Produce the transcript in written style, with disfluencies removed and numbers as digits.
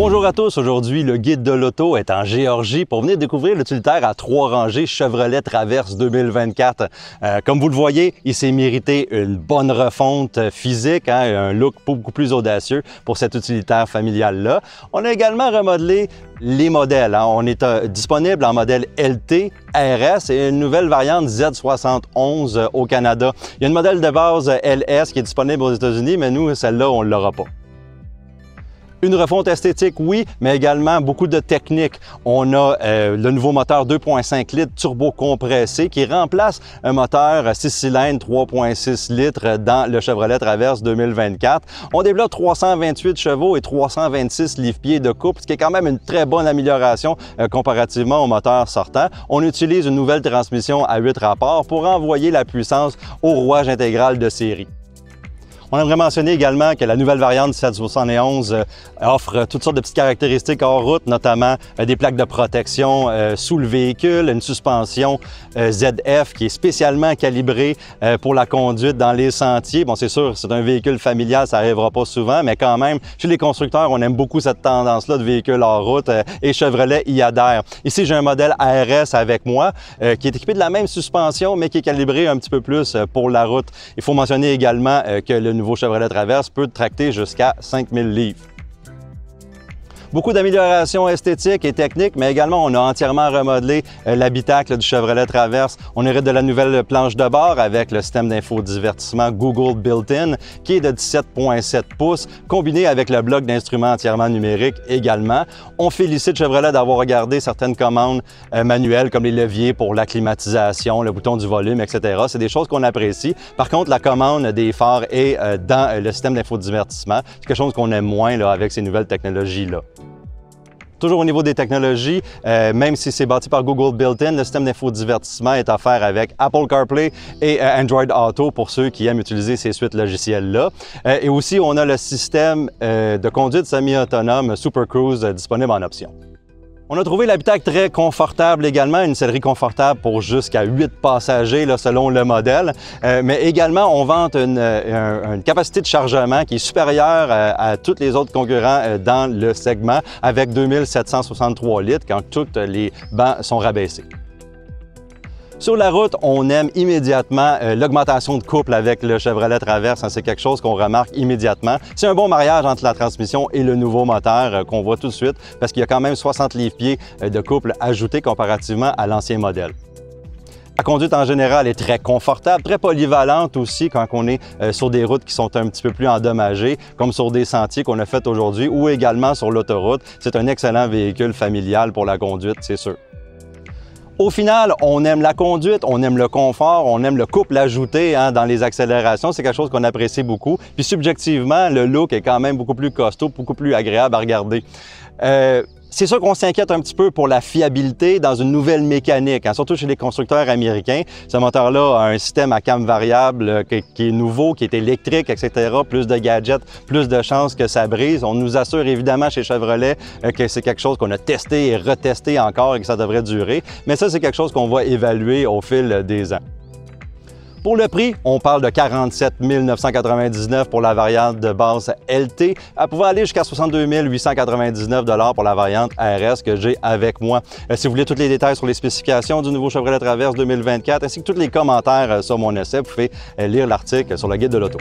Bonjour à tous, aujourd'hui le guide de l'auto est en Géorgie pour venir découvrir l'utilitaire à 3 rangées Chevrolet Traverse 2024. Comme vous le voyez, il s'est mérité une bonne refonte physique, un look beaucoup plus audacieux pour cet utilitaire familial-là. On a également remodelé les modèles. On est disponible en modèle LT, RS et une nouvelle variante Z71 au Canada. Il y a une modèle de base LS qui est disponible aux États-Unis, mais nous, celle-là, on ne l'aura pas. Une refonte esthétique, oui, mais également beaucoup de techniques. On a le nouveau moteur 2.5 litres turbo compressé qui remplace un moteur 6 cylindres 3.6 litres dans le Chevrolet Traverse 2024. On développe 328 chevaux et 326 livres-pieds de couple, ce qui est quand même une très bonne amélioration comparativement au moteur sortant. On utilise une nouvelle transmission à 8 rapports pour envoyer la puissance au rouage intégral de série. On aimerait mentionner également que la nouvelle variante 771 offre toutes sortes de petites caractéristiques hors route, notamment des plaques de protection sous le véhicule, une suspension ZF qui est spécialement calibrée pour la conduite dans les sentiers. Bon, c'est sûr, c'est un véhicule familial, ça n'arrivera pas souvent, mais quand même, chez les constructeurs, on aime beaucoup cette tendance-là de véhicules hors route et Chevrolet y adhère. Ici, j'ai un modèle ARS avec moi qui est équipé de la même suspension, mais qui est calibré un petit peu plus pour la route. Il faut mentionner également que le nouveau Chevrolet Traverse peut tracter jusqu'à 5000 livres. Beaucoup d'améliorations esthétiques et techniques, mais également on a entièrement remodelé l'habitacle du Chevrolet Traverse. On hérite de la nouvelle planche de bord avec le système d'infodivertissement Google Built-in qui est de 17,7 pouces, combiné avec le bloc d'instruments entièrement numérique également. On félicite Chevrolet d'avoir regardé certaines commandes manuelles comme les leviers pour la climatisation, le bouton du volume, etc. C'est des choses qu'on apprécie. Par contre, la commande des phares est dans le système d'infodivertissement. C'est quelque chose qu'on aime moins là, avec ces nouvelles technologies-là. Toujours au niveau des technologies, même si c'est bâti par Google Built-in, le système d'infodivertissement est offert avec Apple CarPlay et Android Auto pour ceux qui aiment utiliser ces suites logicielles-là. Et aussi, on a le système de conduite semi-autonome Super Cruise disponible en option. On a trouvé l'habitacle très confortable également, une sellerie confortable pour jusqu'à 8 passagers là, selon le modèle. Mais également, on vante une capacité de chargement qui est supérieure à tous les autres concurrents dans le segment avec 2763 litres quand toutes les bancs sont rabaissés. Sur la route, on aime immédiatement l'augmentation de couple avec le Chevrolet Traverse. C'est quelque chose qu'on remarque immédiatement. C'est un bon mariage entre la transmission et le nouveau moteur qu'on voit tout de suite parce qu'il y a quand même 60 livres-pieds de couple ajoutés comparativement à l'ancien modèle. La conduite en général est très confortable, très polyvalente aussi quand on est sur des routes qui sont un petit peu plus endommagées, comme sur des sentiers qu'on a fait aujourd'hui ou également sur l'autoroute. C'est un excellent véhicule familial pour la conduite, c'est sûr. Au final, on aime la conduite, on aime le confort, on aime le couple ajouté dans les accélérations. C'est quelque chose qu'on apprécie beaucoup. Puis subjectivement, le look est quand même beaucoup plus costaud, beaucoup plus agréable à regarder. C'est sûr qu'on s'inquiète un petit peu pour la fiabilité dans une nouvelle mécanique, surtout chez les constructeurs américains. Ce moteur-là a un système à cam variable qui est nouveau, qui est électrique, etc. Plus de gadgets, plus de chances que ça brise. On nous assure évidemment chez Chevrolet que c'est quelque chose qu'on a testé et retesté encore et que ça devrait durer. Mais ça, c'est quelque chose qu'on va évaluer au fil des ans. Pour le prix, on parle de 47 999 pour la variante de base LT, à pouvoir aller jusqu'à 62 899 pour la variante RS que j'ai avec moi. Si vous voulez tous les détails sur les spécifications du nouveau Chevrolet Traverse 2024, ainsi que tous les commentaires sur mon essai, vous pouvez lire l'article sur le guide de l'auto.